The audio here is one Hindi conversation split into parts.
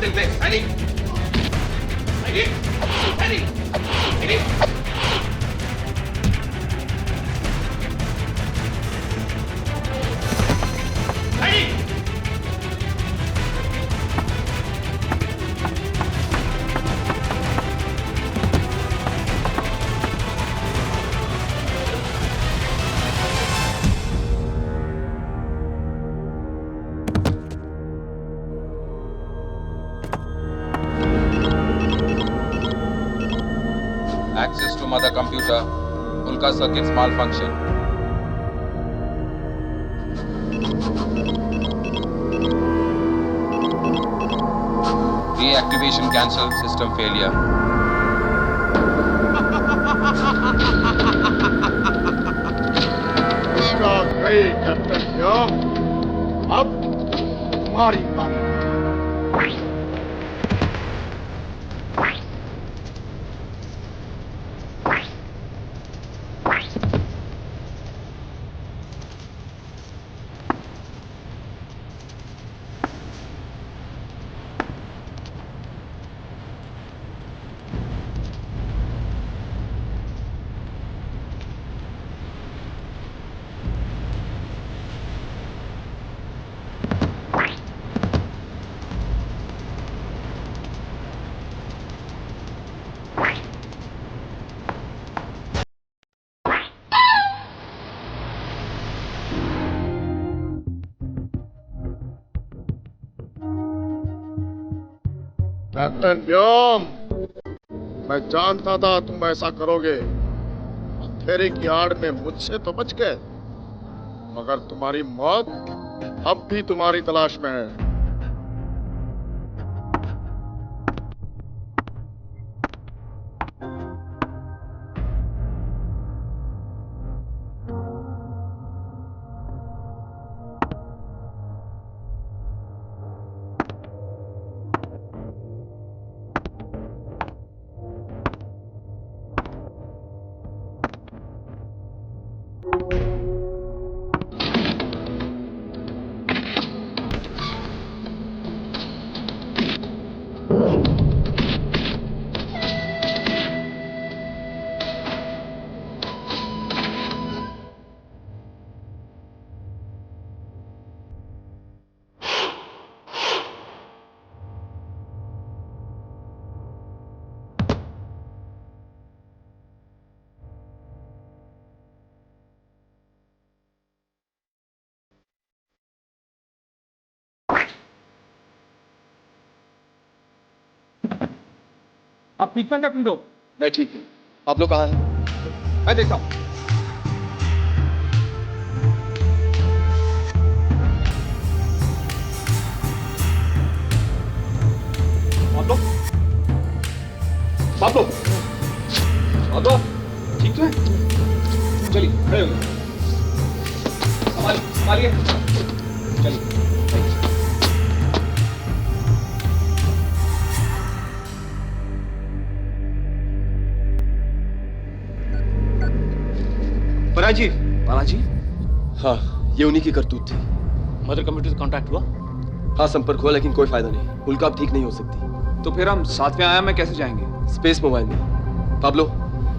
Captain Blaze, ready? Ready? Ready? Ready? Ready? Access to mother computer. Ulka circuits malfunction. Reactivation cancelled. System failure. इसका गई कैप्टन व्योम। अब तुम्हारी बारी। कैप्टन व्योम, मैं जानता था तुम ऐसा करोगे। अंधेरे की आड़ में मुझसे तो बच गए, मगर तुम्हारी मौत अब भी तुम्हारी तलाश में है। आप ठीक हैं कैप्टन दो? मैं ठीक हूँ। आप लोग कहाँ हैं? मैं देखता हूँ। बाबलो, बाबलो, ठीक तो है? चलिए खड़े हो जाओ। संभालिए चलिए। बालाजी, बालाजी? हाँ, ये उन्हीं की करतूत थी। मदर कंप्यूटर से कांटेक्ट हुआ? हाँ, संपर्क हुआ, लेकिन कोई फायदा नहीं। उल्का अब ठीक नहीं हो सकती। तो फिर हम सातवें आयाम में कैसे जाएंगे? स्पेस मोबाइल में। पाब्लो,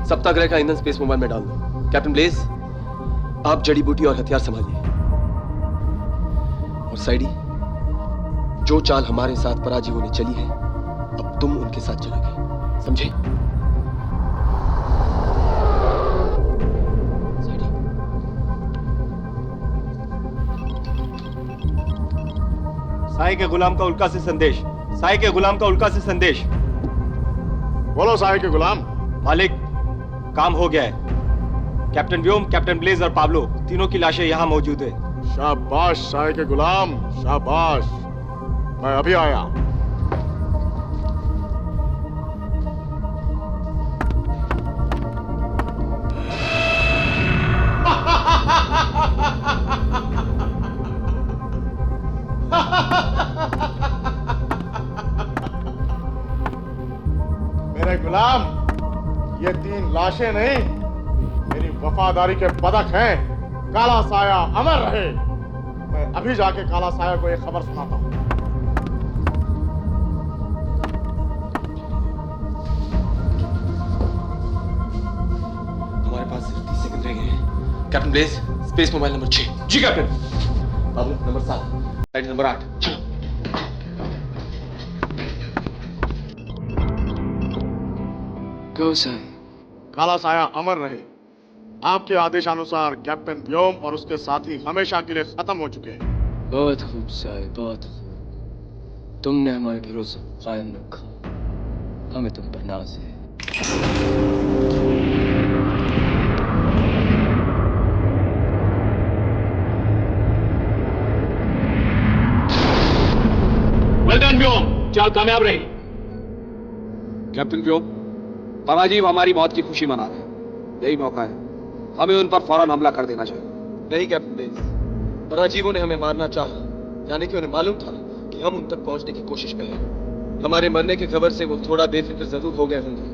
सप्ताग्रह का ईंधन स्पेस मोबाइल में डाल दो। कैप्टन ब्लेज, आप जड़ी बूटी और हथियार संभालिए। और साइडी, जो चाल हमारे साथ पराजीवों ने चली है, अब तुम उनके साथ चलोगे, समझे? साई के गुलाम का उल्का से संदेश। साई के गुलाम का उल्का से संदेश। बोलो साहिब के गुलाम। मालिक, काम हो गया है। कैप्टन व्योम, कैप्टन ब्लेज और पाब्लो तीनों की लाशें यहाँ मौजूद है। शाबाश साहिब के गुलाम, शाबाश। मैं अभी आया। मेरे गुलाम, ये तीन लाशें नहीं, मेरी वफादारी के पदक हैं। काला साया अमर रहे। मैं अभी जाके काला साया को एक खबर सुनाता हूं। Captain Blaze, space mobile number 6। जी captain. Pablo number 7, side number 8। चलो। गो साई। काला साया अमर रहे। आपके आदेशानुसार कैप्टन व्योम और उसके साथी हमेशा के लिए खत्म हो चुके हैं। बहुत खूब साई, बहुत खूब। तुमने हमारे भरोसा कायम रखा, हमें तुम पर नाज है। वेल डन व्योम, चाल कामयाब रही। कैप्टन व्योम, पराजीव हमारी मौत की खुशी मना रहे हैं। यही मौका है, हमें उन पर फौरन हमला कर देना चाहिए। नहीं कैप्टन ब्लेज, पराजीवों ने हमें मारना चाहा, यानी कि उन्हें मालूम था कि हम उन तक पहुंचने की कोशिश कर रहे हैं। हमारे मरने की खबर से वो थोड़ा बेफिक्र जरूर हो गए होंगे,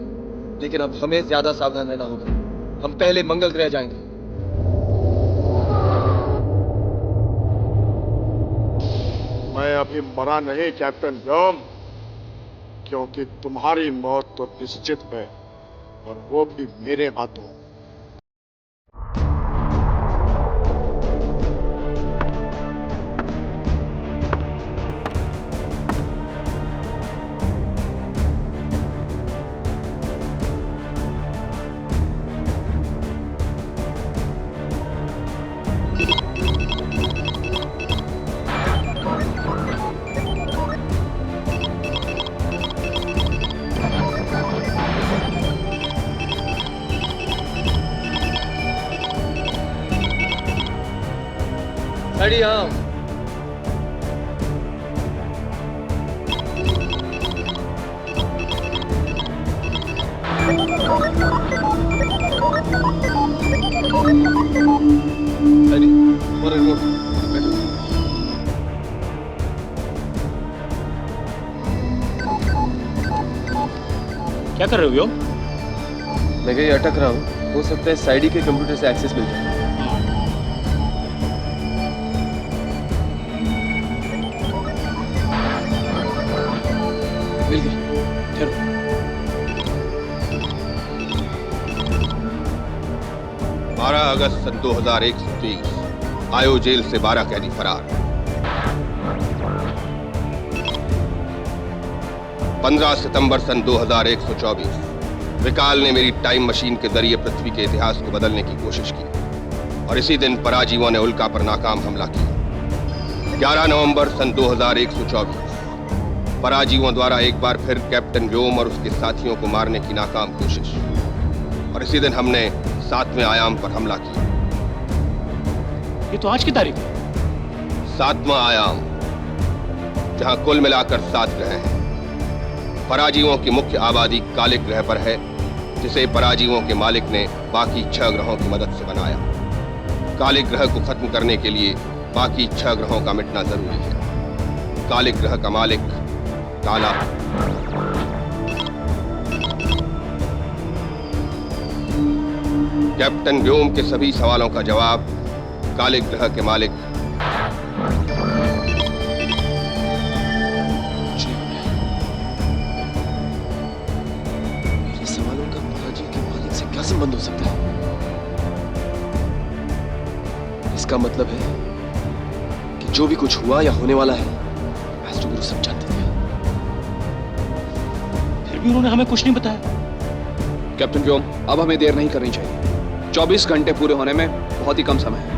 लेकिन अब हमें ज्यादा सावधान रहना होगा। हम पहले मंगल ग्रह जाएंगे। मैं अभी मरा नहीं कैप्टन व्योम, क्योंकि तुम्हारी मौत तो निश्चित है, और वो भी मेरे हाथों। रेडी हाँ। रेडी और रिमोट। क्या कर रहे हो व्योम? मैं कहीं अटक रहा हूँ, हो सकता है साइडी के कंप्यूटर से एक्सेस मिल जाए। मिल गई, ठहरो। 12 अगस्त सन 2130 आयो जेल से 12 कैदी फरार। 15 सितंबर सन 2124 विकाल ने मेरी टाइम मशीन के जरिए पृथ्वी के इतिहास को बदलने की कोशिश की, और इसी दिन पराजीवों ने उल्का पर नाकाम हमला किया। 11 नवंबर सन 2124 पराजीवों द्वारा एक बार फिर कैप्टन व्योम और उसके साथियों को मारने की नाकाम कोशिश, और इसी दिन हमने 7वें आयाम पर हमला किया। ये तो आज की तारीख है। 7वां आयाम, जहां कुल मिलाकर 7 ग्रह हैं। पराजीवों की मुख्य आबादी कालिक ग्रह पर है, जिसे पराजीवों के मालिक ने बाकी 6 ग्रहों की मदद से बनाया। कालिक ग्रह को खत्म करने के लिए बाकी 6 ग्रहों का मिटना जरूरी है। कालिक ग्रह का मालिक काला। कैप्टन व्योम के सभी सवालों का जवाब कालिक ग्रह के मालिक मेरे सवालों का पराजीव के मालिक से क्या संबंध हो सकता है? इसका मतलब है कि जो भी कुछ हुआ या होने वाला है, गुरु सब जानते थे। फिर भी उन्होंने हमें कुछ नहीं बताया। कैप्टन व्योम, अब हमें देर नहीं करनी चाहिए। 24 घंटे पूरे होने में बहुत ही कम समय है।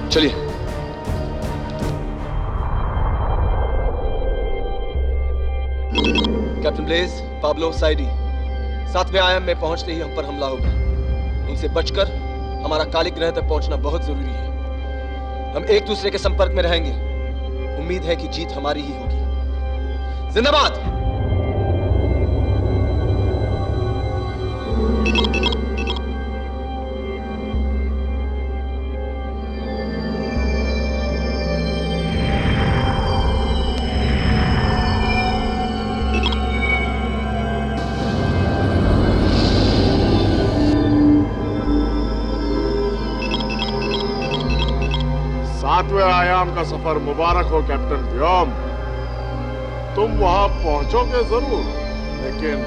चलिए। कैप्टन ब्लेज, पाब्लो, साइडी, 7वें आयाम में पहुंचते ही हम पर हमला होगा। उनसे बचकर हमारा कालिक ग्रह तक पहुंचना बहुत जरूरी है। हम एक दूसरे के संपर्क में रहेंगे। उम्मीद है कि जीत हमारी ही होगी। जिंदाबाद। सातवें आयाम का सफर मुबारक हो कैप्टन व्योम। तुम वहां पहुंचोगे जरूर, लेकिन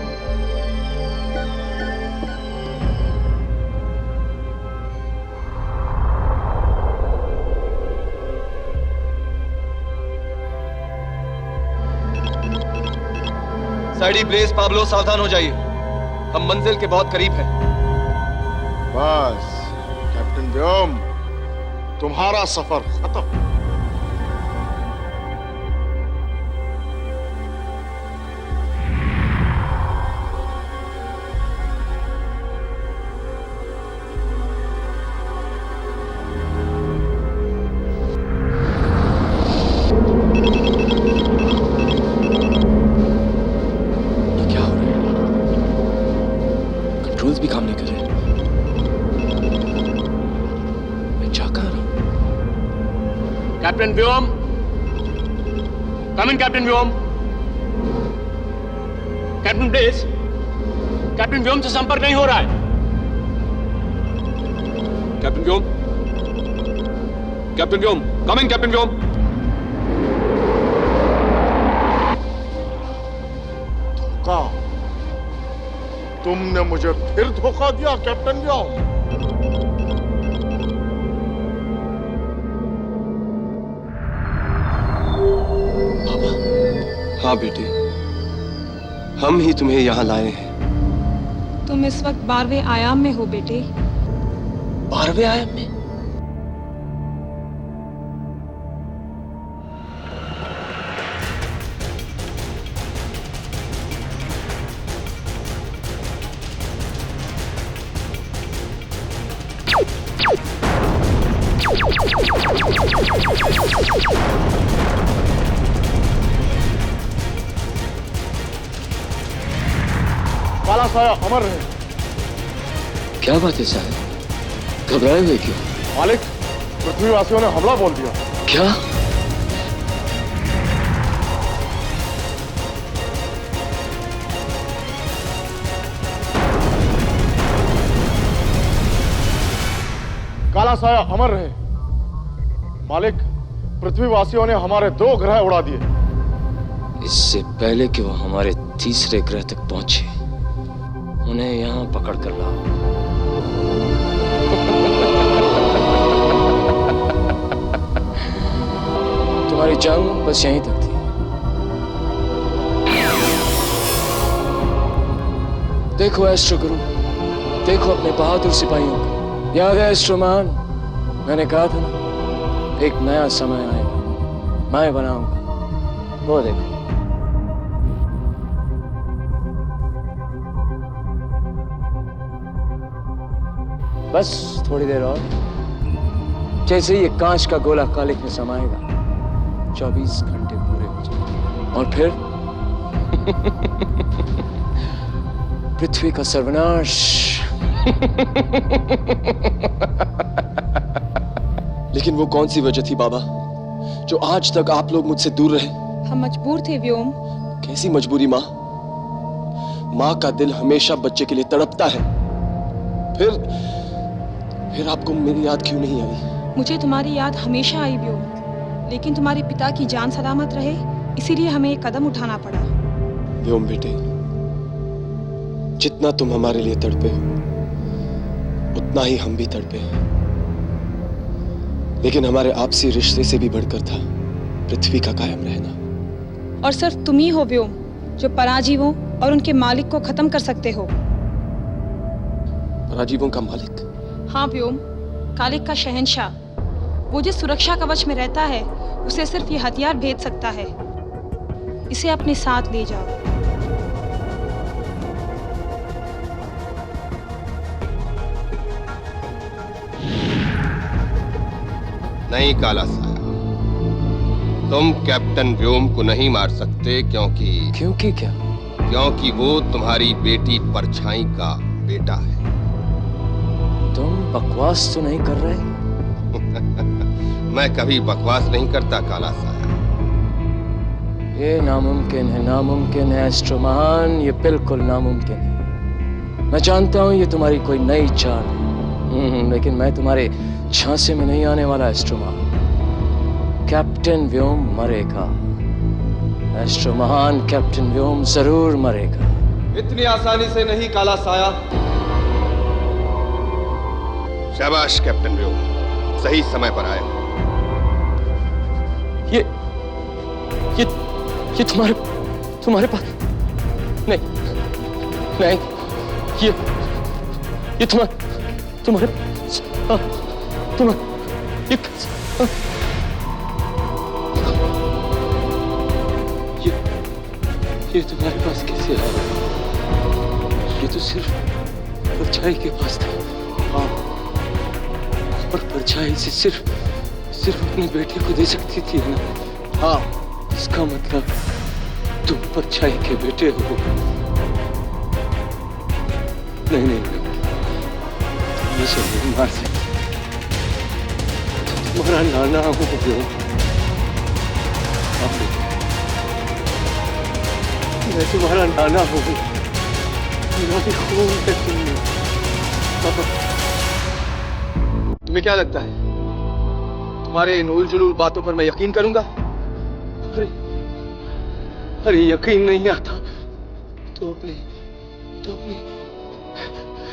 साइडी, ब्लेज, पाब्लो, सावधान हो जाइए। हम मंजिल के बहुत करीब हैं। बस कैप्टन व्योम, तुम्हारा सफर खत्म। कंट्रोल्स भी काम नहीं कर रहे। मैं जा कहां रहा हूं? Captain Vyom, come in captain Vyom. Captain Blaze, captain Vyom से संपर्क नहीं हो रहा है। Captain Vyom, captain Vyom, come in captain Vyom. धोखा? तुमने मुझे फिर धोखा दिया कैप्टन व्योम। बाबा, हाँ बेटे, हम ही तुम्हें यहां लाए हैं। तुम इस वक्त 12वें आयाम में हो बेटे। 12वें आयाम में? काला साया अमर रहे। क्या बात है साहब, घबराए हुए क्यों? मालिक, पृथ्वीवासियों ने हमला बोल दिया। क्या? काला साया अमर रहे। मालिक, पृथ्वीवासियों ने हमारे 2 ग्रह उड़ा दिए। इससे पहले कि वो हमारे तीसरे ग्रह तक पहुंचे, उन्हें यहां पकड़ कर लाओ। तुम्हारी जंग बस यहीं तक थी। देखो एस्ट्रो गुरु, देखो अपने बहादुर सिपाहियों को। याद है एस्ट्रोमान, मैंने कहा था ना, एक नया समय आएगा, मैं बनाऊंगा। वो देखो। बस थोड़ी देर और, जैसे ये कांच का गोला कालिक में समाएगा, 24 घंटे पूरे हो जाएंगे और फिर पृथ्वी का सर्वनाश। लेकिन वो कौन सी वजह थी बाबा, जो आज तक आप लोग मुझसे दूर रहे? हम मजबूर थे व्योम। कैसी मजबूरी माँ? माँ का दिल हमेशा बच्चे के लिए तड़पता है। फिर आपको मेरी याद क्यों नहीं आई? मुझे तुम्हारी याद हमेशा आई व्योम, लेकिन तुम्हारे पिता की जान सलामत रहे, इसीलिए हमें एक कदम उठाना पड़ा। व्योम बेटे, जितना तुम हमारे लिए तड़पे हो, उतना ही हम भी तड़पे हैं। लेकिन हमारे आपसी रिश्ते से भी बढ़कर था पृथ्वी का कायम रहना। और सिर्फ तुम ही हो व्योम, जो पराजीवों और उनके मालिक को खत्म कर सकते हो। पराजीवों का मालिक? हाँ व्योम, कालिक का शहंशाह। वो जिस सुरक्षा कवच में रहता है, उसे सिर्फ ये हथियार भेद सकता है। इसे अपने साथ ले जाओ। नहीं काला साया, तुम कैप्टन व्योम को नहीं मार सकते, क्योंकि क्या? क्योंकि वो तुम्हारी बेटी परछाई का बेटा है। तुम बकवास तो नहीं कर रहे? मैं कभी बकवास नहीं करता काला साया। ये नामुमकिन है, नामुमकिन है एस्ट्रो महान, ये बिल्कुल नामुमकिन है। मैं जानता हूं ये तुम्हारी कोई नई चाल है, लेकिन मैं तुम्हारे झांसे में नहीं आने वाला एस्ट्रो महान। कैप्टन व्योम मरेगा, एस्ट्रो महान कैप्टन व्योम जरूर मरेगा। इतनी आसानी से नहीं काला साया। शाबाश कैप्टन व्योम, सही समय पर आए। ये तुम्हारे पास नहीं, ये तुम्हारे ये तुम्हारे पास कैसे आ रहा है? ये तो सिर्फ परछाई के पास था। हाँ, और परछाई से सिर्फ अपने बेटे को दे सकती थी ना। हाँ, इसका मतलब तुम परछाई के बेटे हो। नहीं, तुम मुझे नहीं मार सकते। तुम्हारा नाना हूँ जो। मैं तुम्हारा नाना हूँ। मेरा भी खून है तुमने। तुम्हें क्या लगता है तुम्हारे इन उलझुल बातों पर मैं यकीन करूंगा? अरे यकीन नहीं आता तो अपने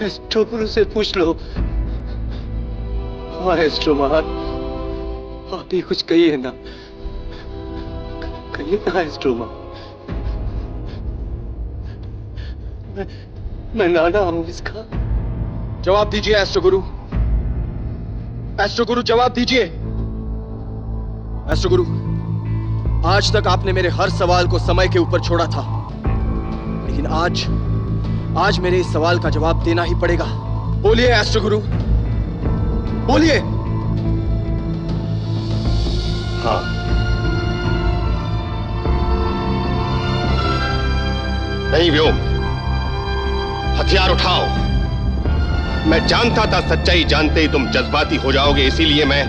एस्ट्रोमा से पूछ लो। हाँ एस्ट्रोमा, आप ही कुछ कहिए ना एस्ट्रोमा। मैं नाना हूं इसका। जवाब दीजिए एस्ट्रो गुरु। जवाब दीजिए। एस्ट्रो गुरु, आज तक आपने मेरे हर सवाल को समय के ऊपर छोड़ा था, लेकिन आज मेरे इस सवाल का जवाब देना ही पड़ेगा। बोलिए एस्ट्रो गुरु, बोलिए। हाँ, नहीं व्योम, हथियार उठाओ। मैं जानता था सच्चाई जानते ही तुम जज्बाती हो जाओगे, इसीलिए मैं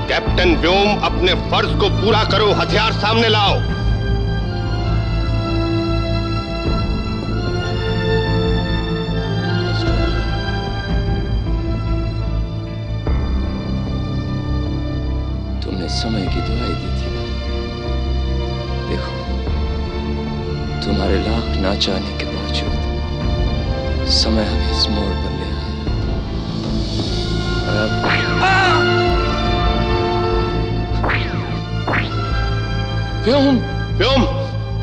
कैप्टन व्योम, अपने फर्ज को पूरा करो, हथियार सामने लाओ। तुमने समय की दुहाई दी थी ना। देखो, तुम्हारे लाख ना चाहने के बावजूद समय हमें इस मोड़ पर ले आया।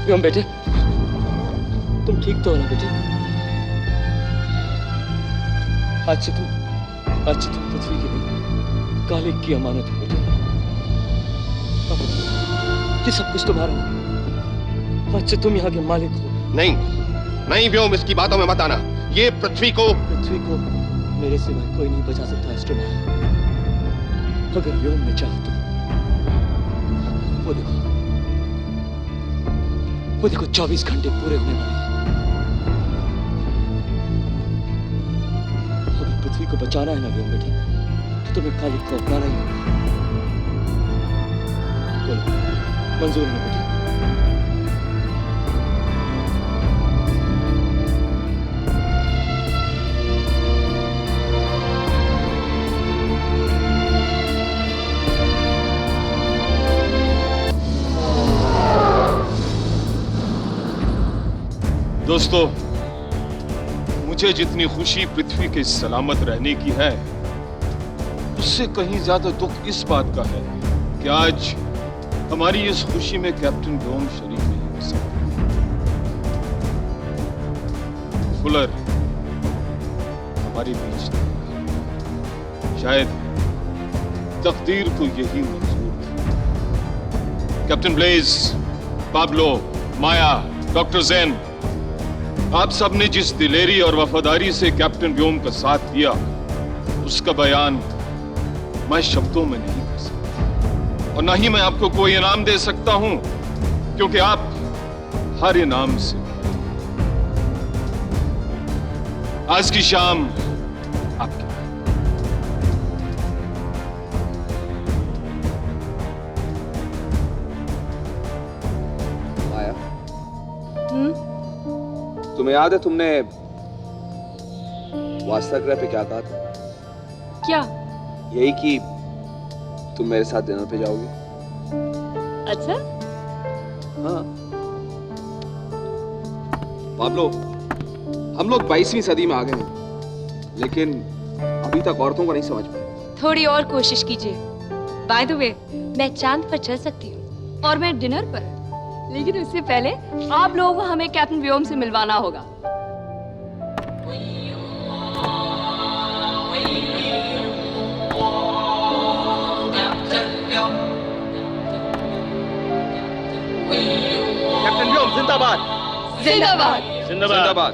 व्योम बेटे, तुम ठीक तो हो ना बेटे? आज से तुम पृथ्वी की नहीं, कालिक की अमानत हो बेटे। ये सब कुछ तुम्हारा है। आज से तुम यहाँ के मालिक हो। नहीं व्योम, इसकी बातों में मत आना। ये पृथ्वी को मेरे सिवाय कोई नहीं बचा सकता एस्ट्रोमा। अगर व्योम ने चाहा तो वो देखो 24 घंटे पूरे होने वाले हैं। अगर पृथ्वी को बचाना है ना व्योम बेटे, तो तुम्हें कालिक को अपनाना ही होगा। बोलो, मंजूर है बेटे? दोस्तों, मुझे जितनी खुशी पृथ्वी के सलामत रहने की है, उससे कहीं ज्यादा दुख इस बात का है कि आज हमारी इस खुशी में कैप्टन व्योम शरीक नहीं हो सकते। फुलर हमारे बीच नहीं, शायद तकदीर को यही मंजूर था। कैप्टन ब्लेज, पाब्लो, माया, डॉक्टर ज़ेन, आप सब ने जिस दिलेरी और वफादारी से कैप्टन व्योम का साथ दिया, उसका बयान मैं शब्दों में नहीं कर सकता, और ना ही मैं आपको कोई इनाम दे सकता हूं, क्योंकि आप हर इनाम से आज की शाम आपकी। माया, तुम्हें याद है तुमने वास्तव पे क्या कहा था? क्या? यही कि तुम मेरे साथ डिनर पे जाओगे। अच्छा? हाँ पाब्लो, हम लोग 22वीं सदी में आ गए हैं, लेकिन अभी तक औरतों को नहीं समझ पाए। थोड़ी और कोशिश कीजिए। बाय द वे, मैं चांद पर चल सकती हूँ और मैं डिनर पर, लेकिन उससे पहले आप लोगों को हमें कैप्टन व्योम से मिलवाना होगा। कैप्टन व्योम जिंदाबाद। जिंदाबाद। जिंदाबाद।